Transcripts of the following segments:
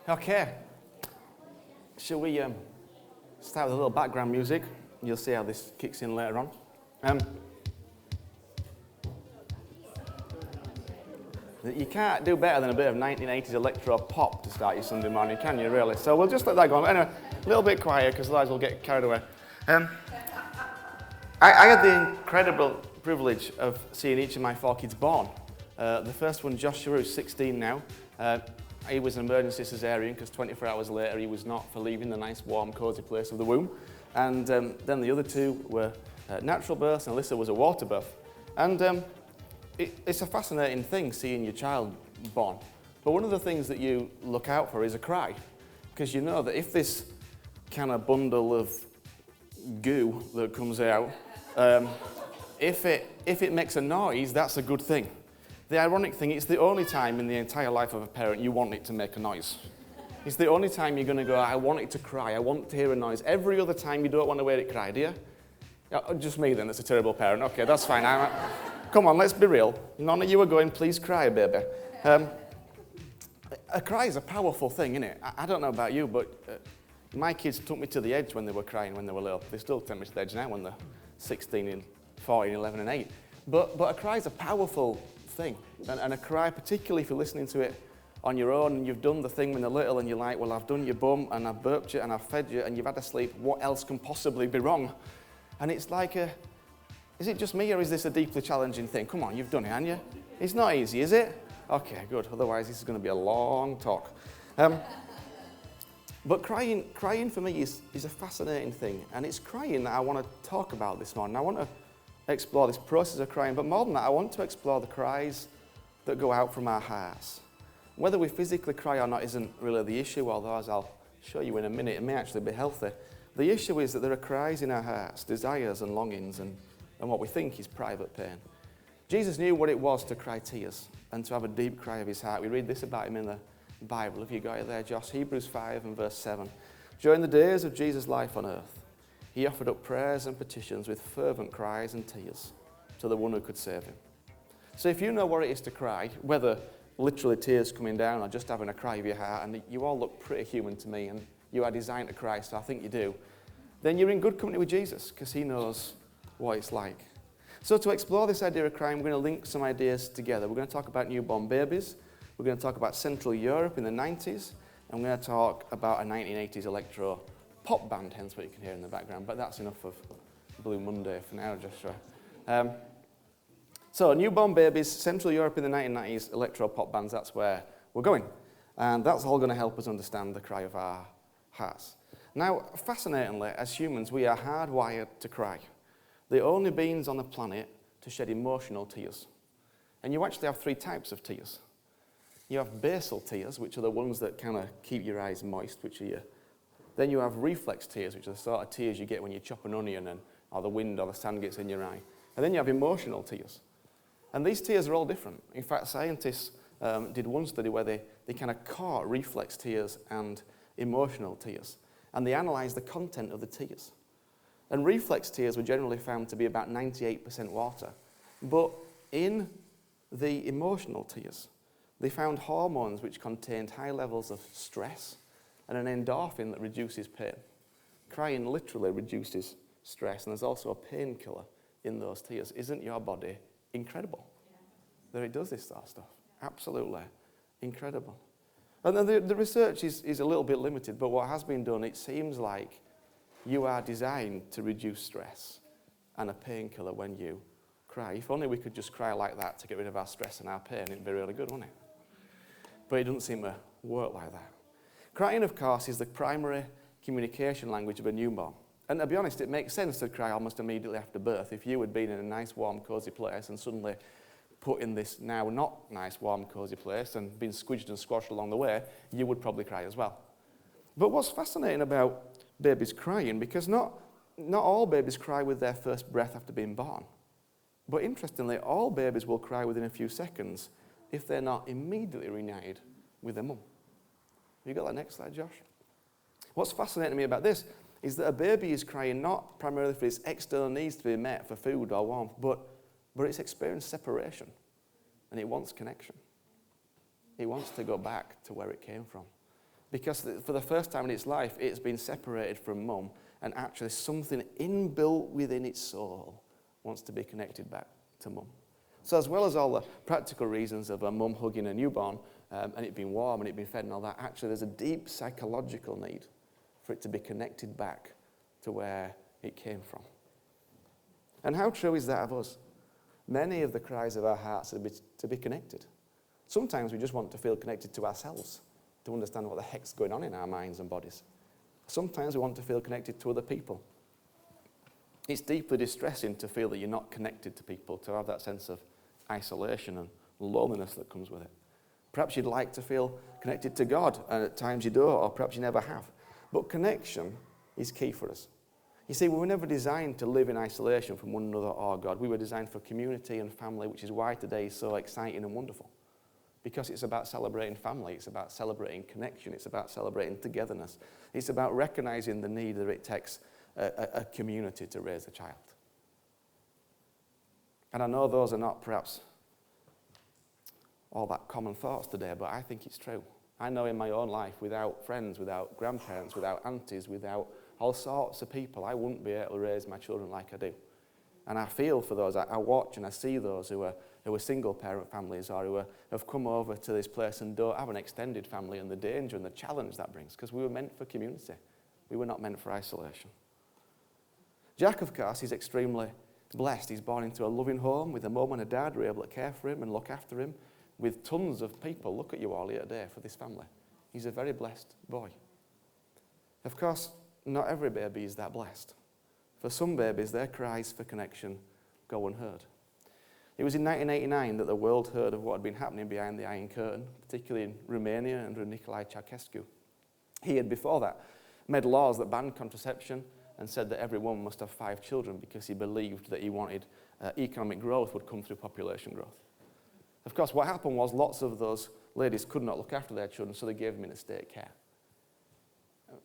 Okay. Shall we start with a little background music? You'll see how this kicks in later on. You can't do better than a bit of 1980s electro pop to start your Sunday morning, can you, really? So we'll just let that go on. Anyway, a little bit quieter, because otherwise we'll get carried away. I had the incredible privilege of seeing each of my 4 kids born. The first one, Joshua, who's 16 now. He was an emergency cesarean because 24 hours later he was not for leaving the nice, warm, cosy place of the womb. And then the other 2 were natural births, and Alyssa was a water birth. And it's a fascinating thing seeing your child born. But one of the things that you look out for is a cry, because you know that if this kind of bundle of goo that comes out, if it makes a noise, that's a good thing. The ironic thing, it's the only time in the entire life of a parent you want it to make a noise. It's the only time you're going to go, I want it to cry, I want to hear a noise. Every other time you don't want to hear it cry, do you? Just me then, that's a terrible parent. Okay, that's fine. Come on, let's be real. None of you are going, please cry, baby. A cry is a powerful thing, isn't it? I don't know about you, but my kids took me to the edge when they were crying when they were little. They still take me to the edge now when they're 16 and 14, 11 and 8. But a cry is a powerful thing. And a cry, particularly if you're listening to it on your own and you've done the thing when they're little and you're like, well, I've done your bum and I've burped you and I've fed you and you've had a sleep, what else can possibly be wrong? And it's like is it just me or is this a deeply challenging thing? Come on, you've done it, haven't you? It's not easy, is it? Okay, good. Otherwise, this is going to be a long talk. But crying for me is a fascinating thing. And it's crying that I want to talk about this morning. I want to explore this process of crying. But more than that, I want to explore the cries that go out from our hearts. Whether we physically cry or not isn't really the issue, although as I'll show you in a minute, it may actually be healthy. The issue is that there are cries in our hearts, desires and longings, and what we think is private pain. Jesus knew what it was to cry tears and to have a deep cry of his heart. We read this about him in the Bible. Have you got it there, Josh? Hebrews 5 and verse 7. During the days of Jesus' life on earth, he offered up prayers and petitions with fervent cries and tears to the one who could save him. So if you know what it is to cry, whether literally tears coming down or just having a cry of your heart, and you all look pretty human to me, and you are designed to cry, so I think you do, then you're in good company with Jesus, because he knows what it's like. So to explore this idea of crying, we're going to link some ideas together. We're going to talk about newborn babies, we're going to talk about Central Europe in the 90s, and we're going to talk about a 1980s electro pop band, hence what you can hear in the background. But that's enough of Blue Monday for now, Joshua. So newborn babies, Central Europe in the 1990s, electro pop bands, that's where we're going. And that's all going to help us understand the cry of our hearts. Now, fascinatingly, as humans, we are hardwired to cry. The only beings on the planet to shed emotional tears. And you actually have 3 types of tears. You have basal tears, which are the ones that kind of keep your eyes moist, which are Then you have reflex tears, which are the sort of tears you get when you chop an onion or the wind or the sand gets in your eye. And then you have emotional tears. And these tears are all different. In fact, scientists did one study where they kind of caught reflex tears and emotional tears. And they analysed the content of the tears. And reflex tears were generally found to be about 98% water. But in the emotional tears, they found hormones which contained high levels of stress and an endorphin that reduces pain. Crying literally reduces stress, and there's also a painkiller in those tears. Isn't your body incredible? Yeah. That it does this sort of stuff? Yeah. Absolutely incredible. And then the research is a little bit limited, but what has been done, it seems like you are designed to reduce stress and a painkiller when you cry. If only we could just cry like that to get rid of our stress and our pain, it'd be really good, wouldn't it? But it doesn't seem to work like that. Crying, of course, is the primary communication language of a newborn. And to be honest, it makes sense to cry almost immediately after birth. If you had been in a nice, warm, cosy place and suddenly put in this now not nice, warm, cosy place and been squidged and squashed along the way, you would probably cry as well. But what's fascinating about babies crying, because not all babies cry with their first breath after being born. But interestingly, all babies will cry within a few seconds if they're not immediately reunited with their mum. Have you got that next slide, Josh? What's fascinating to me about this is that a baby is crying not primarily for its external needs to be met, for food or warmth, but it's experienced separation, and it wants connection. It wants to go back to where it came from. Because for the first time in its life, it's been separated from mum, and actually something inbuilt within its soul wants to be connected back to mum. So as well as all the practical reasons of a mum hugging a newborn, and it being warm and it being fed and all that, actually there's a deep psychological need for it to be connected back to where it came from. And how true is that of us? Many of the cries of our hearts are to be connected. Sometimes we just want to feel connected to ourselves, to understand what the heck's going on in our minds and bodies. Sometimes we want to feel connected to other people. It's deeply distressing to feel that you're not connected to people, to have that sense of isolation and loneliness that comes with it. Perhaps you'd like to feel connected to God, and at times you do, or perhaps you never have. But connection is key for us. You see, we were never designed to live in isolation from one another or God. We were designed for community and family, which is why today is so exciting and wonderful. Because it's about celebrating family, it's about celebrating connection, it's about celebrating togetherness. It's about recognizing the need that it takes a community to raise a child. And I know those are not perhaps all that common thoughts today, but I think it's true. I know in my own life, without friends, without grandparents, without aunties, without all sorts of people, I wouldn't be able to raise my children like I do. And I feel for those. I watch and I see those who are single parent families or who have come over to this place and don't have an extended family, and the danger and the challenge that brings, because we were meant for community. We were not meant for isolation. Jack, of course, is extremely blessed. He's born into a loving home with a mum and a dad who are able to care for him and look after him, with tons of people. Look at you all here today for this family. He's a very blessed boy. Of course, not every baby is that blessed. For some babies, their cries for connection go unheard. It was in 1989 that the world heard of what had been happening behind the Iron Curtain, particularly in Romania under Nicolae Ceausescu. He had, before that, made laws that banned contraception and said that every woman must have 5 children because he believed that he wanted economic growth would come through population growth. Of course, what happened was lots of those ladies could not look after their children, so they gave them into state care.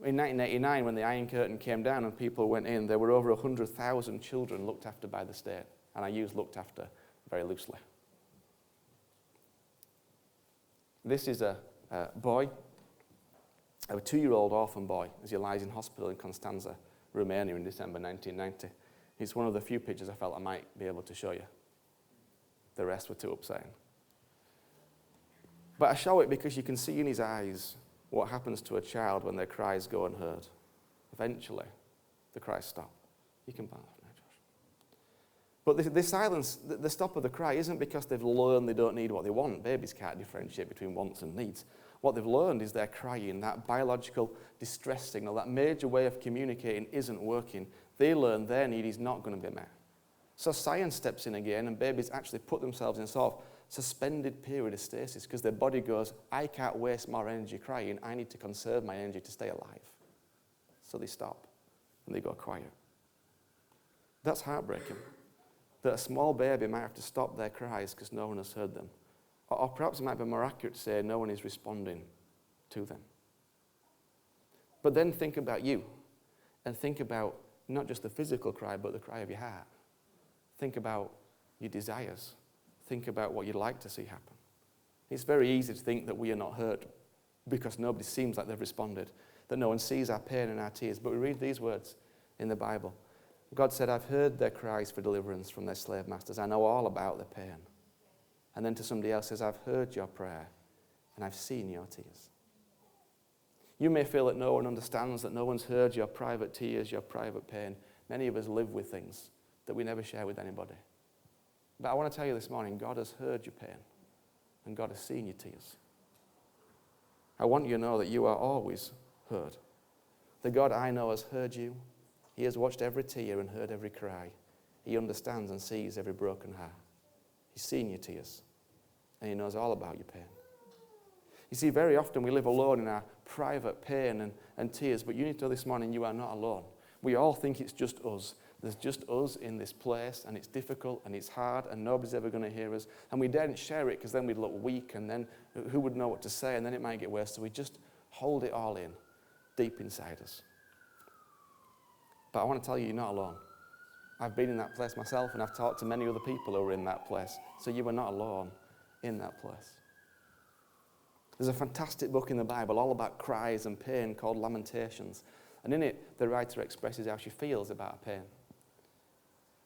In 1989, when the Iron Curtain came down and people went in, there were over 100,000 children looked after by the state. And I use looked after very loosely. This is a boy, a 2-year-old orphan boy, as he lies in hospital in Constanța, Romania in December 1990. It's one of the few pictures I felt I might be able to show you. The rest were too upsetting. But I show it because you can see in his eyes what happens to a child when their cries go unheard. Eventually, the cries stop. You can balance now, Josh. But the silence, the stop of the cry isn't because they've learned they don't need what they want. Babies can't differentiate between wants and needs. What they've learned is they're crying, that biological distress signal, that major way of communicating isn't working. They learn their need is not going to be met. So science steps in again, and babies actually put themselves in sort of suspended period of stasis because their body goes, I can't waste more energy crying, I need to conserve my energy to stay alive. So they stop and they go quiet. That's heartbreaking, that a small baby might have to stop their cries because no one has heard them. Or perhaps it might be more accurate to say no one is responding to them. But then think about you, and think about not just the physical cry, but the cry of your heart. Think about your desires. Think about what you'd like to see happen. It's very easy to think that we are not heard because nobody seems like they've responded, that no one sees our pain and our tears. But we read these words in the Bible. God said, I've heard their cries for deliverance from their slave masters. I know all about their pain. And then to somebody else says, I've heard your prayer and I've seen your tears. You may feel that no one understands, that no one's heard your private tears, your private pain. Many of us live with things that we never share with anybody. But I want to tell you this morning, God has heard your pain and God has seen your tears. I want you to know that you are always heard. The God I know has heard you. He has watched every tear and heard every cry. He understands and sees every broken heart. He's seen your tears and he knows all about your pain. You see, very often we live alone in our private pain and tears, but you need to know this morning you are not alone. We all think it's just us. There's just us in this place, and it's difficult, and it's hard, and nobody's ever going to hear us. And we daren't share it because then we'd look weak, and then who would know what to say, and then it might get worse. So we just hold it all in, deep inside us. But I want to tell you, you're not alone. I've been in that place myself, and I've talked to many other people who are in that place. So you are not alone in that place. There's a fantastic book in the Bible all about cries and pain called Lamentations. And in it, the writer expresses how she feels about pain.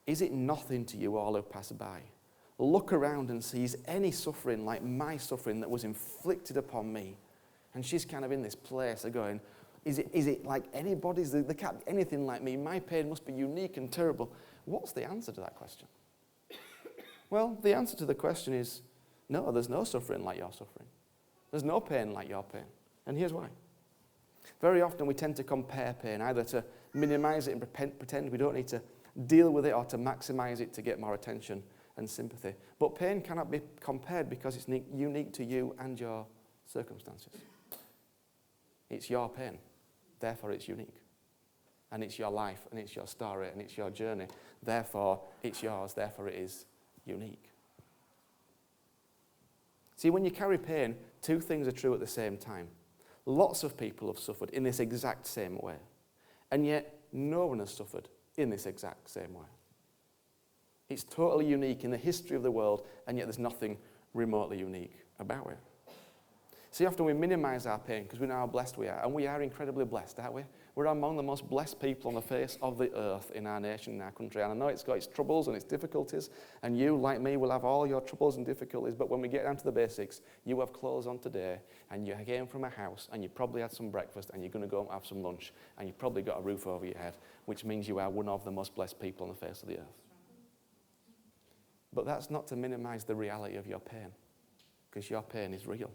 Is it nothing to you all who pass by? Look around and see, is any suffering like my suffering that was inflicted upon me? And she's kind of in this place of going, is it like anybody's? There can't be anything like me. My pain must be unique and terrible. What's the answer to that question? Well, the answer to the question is, no, there's no suffering like your suffering. There's no pain like your pain. And here's why. Very often we tend to compare pain, either to minimize it and pretend we don't need to deal with it, or to maximize it to get more attention and sympathy. But pain cannot be compared because it's unique to you and your circumstances. It's your pain, therefore it's unique. And it's your life, and it's your story, and it's your journey. Therefore, it's yours, therefore it is unique. See, when you carry pain, two things are true at the same time. Lots of people have suffered in this exact same way. And yet, no one has suffered in this exact same way. It's totally unique in the history of the world, and yet there's nothing remotely unique about it. See, often we minimize our pain because we know how blessed we are, and we are incredibly blessed, aren't we? We're among the most blessed people on the face of the earth in our nation, in our country. And I know it's got its troubles and its difficulties, and you, like me, will have all your troubles and difficulties, but when we get down to the basics, you have clothes on today, and you came from a house, and you probably had some breakfast, and you're going to go and have some lunch, and you've probably got a roof over your head, which means you are one of the most blessed people on the face of the earth. But that's not to minimize the reality of your pain, because your pain is real.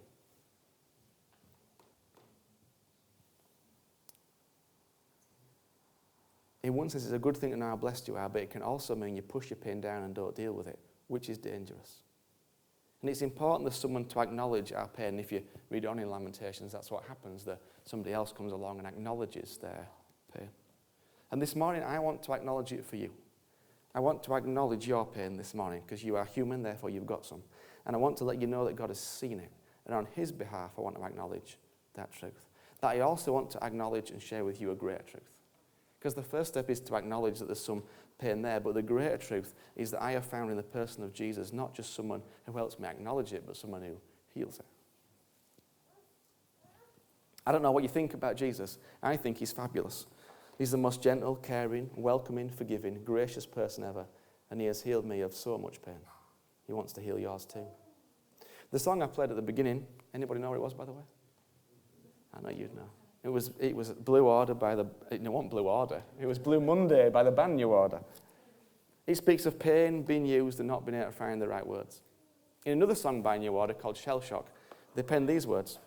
In one sense, it's a good thing to know how blessed you are, but it can also mean you push your pain down and don't deal with it, which is dangerous. And it's important there's someone to acknowledge our pain. If you read on in Lamentations, that's what happens, that somebody else comes along and acknowledges their pain. And this morning, I want to acknowledge it for you. I want to acknowledge your pain this morning, because you are human, therefore you've got some. And I want to let you know that God has seen it. And on his behalf, I want to acknowledge that truth. That I also want to acknowledge and share with you a greater truth. Because the first step is to acknowledge that there's some pain there, but the greater truth is that I have found in the person of Jesus not just someone who helps me acknowledge it, but someone who heals it. I don't know what you think about Jesus. I think he's fabulous. He's the most gentle, caring, welcoming, forgiving, gracious person ever, and he has healed me of so much pain. He wants to heal yours too. The song I played at the beginning, anybody know what it was, by the way? I know you'd know. It was Blue Order by the... It wasn't Blue Order. It was Blue Monday by the band New Order. It speaks of pain being used and not being able to find the right words. In another song by New Order called Shell Shock, they penned these words.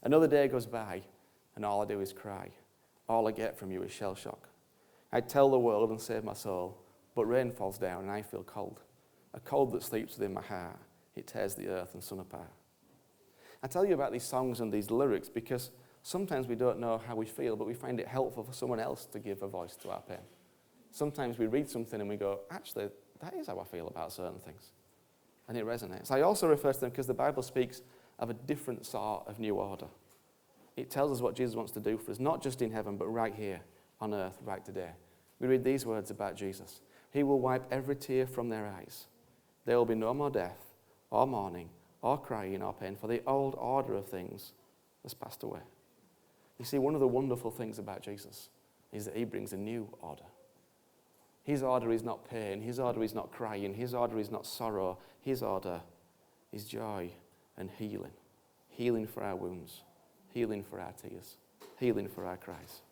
Another day goes by and all I do is cry. All I get from you is shell shock. I tell the world and save my soul, but rain falls down and I feel cold. A cold that sleeps within my heart. It tears the earth and sun apart. I tell you about these songs and these lyrics because sometimes we don't know how we feel, but we find it helpful for someone else to give a voice to our pain. Sometimes we read something and we go, actually, that is how I feel about certain things. And it resonates. I also refer to them because the Bible speaks of a different sort of new order. It tells us what Jesus wants to do for us, not just in heaven, but right here on earth, right today. We read these words about Jesus. He will wipe every tear from their eyes. There will be no more death, or mourning, or crying, or pain, for the old order of things has passed away. You see, one of the wonderful things about Jesus is that he brings a new order. His order is not pain. His order is not crying. His order is not sorrow. His order is joy and healing. Healing for our wounds. Healing for our tears. Healing for our cries.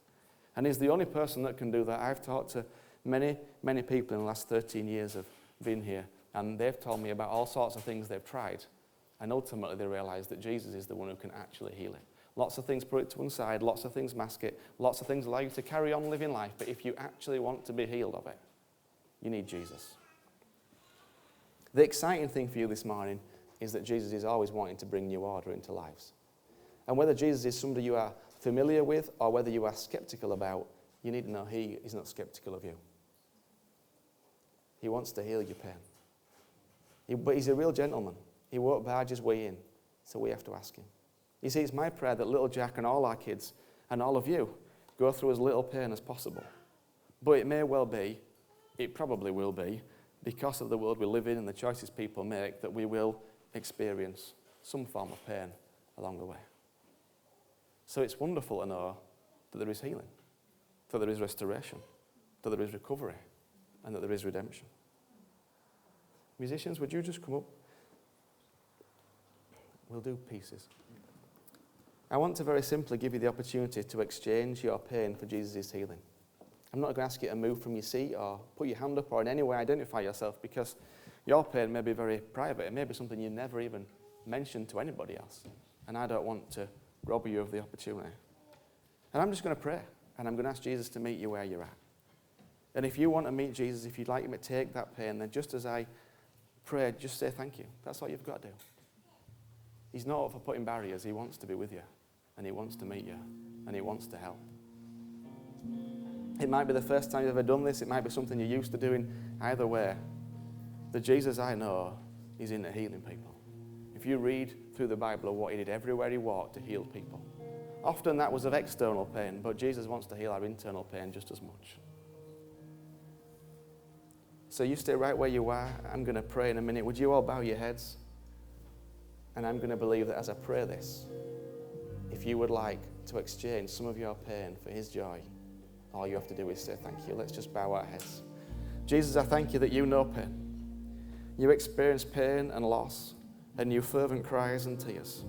And he's the only person that can do that. I've talked to many, many people in the last 13 years of being here, and they've told me about all sorts of things they've tried. And ultimately they realize that Jesus is the one who can actually heal it. Lots of things put it to one side, lots of things mask it, lots of things allow you to carry on living life, but if you actually want to be healed of it, you need Jesus. The exciting thing for you this morning is that Jesus is always wanting to bring new order into lives. And whether Jesus is somebody you are familiar with or whether you are skeptical about, you need to know he is not skeptical of you. He wants to heal your pain. But he's a real gentleman. He won't barge his way in, so we have to ask him. You see, it's my prayer that little Jack and all our kids and all of you go through as little pain as possible. But it may well be, it probably will be, because of the world we live in and the choices people make, that we will experience some form of pain along the way. So it's wonderful to know that there is healing, that there is restoration, that there is recovery, and that there is redemption. Musicians, would you just come up? We'll do pieces. I want to very simply give you the opportunity to exchange your pain for Jesus' healing. I'm not going to ask you to move from your seat or put your hand up or in any way identify yourself, because your pain may be very private. It may be something you never even mentioned to anybody else. And I don't want to rob you of the opportunity. And I'm just going to pray, and I'm going to ask Jesus to meet you where you're at. And if you want to meet Jesus, if you'd like him to take that pain, then just as I prayed, just say thank you. That's all you've got to do. He's not up for putting barriers. He wants to be with you, and he wants to meet you, and he wants to help. It might be the first time you've ever done this. It might be something you're used to doing. Either way, the Jesus I know is into healing people. If you read through the Bible of what he did everywhere he walked to heal people, often that was of external pain, but Jesus wants to heal our internal pain just as much. So you stay right where you are. I'm going to pray in a minute. Would you all bow your heads? And I'm going to believe that as I pray this, if you would like to exchange some of your pain for his joy, all you have to do is say thank you. Let's just bow our heads. Jesus, I thank you that you know pain. You experience pain and loss, and you fervent cries and tears.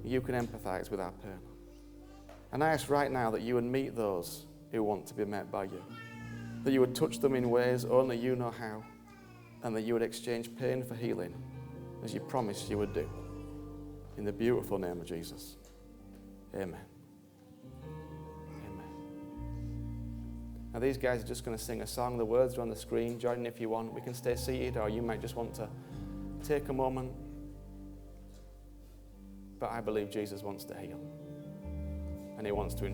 You can empathize with our pain. And I ask right now that you would meet those who want to be met by you, that you would touch them in ways only you know how, and that you would exchange pain for healing, as you promised you would do. In the beautiful name of Jesus. Amen. Amen. Now these guys are just going to sing a song. The words are on the screen. Join in if you want. We can stay seated, or you might just want to take a moment. But I believe Jesus wants to heal. And he wants to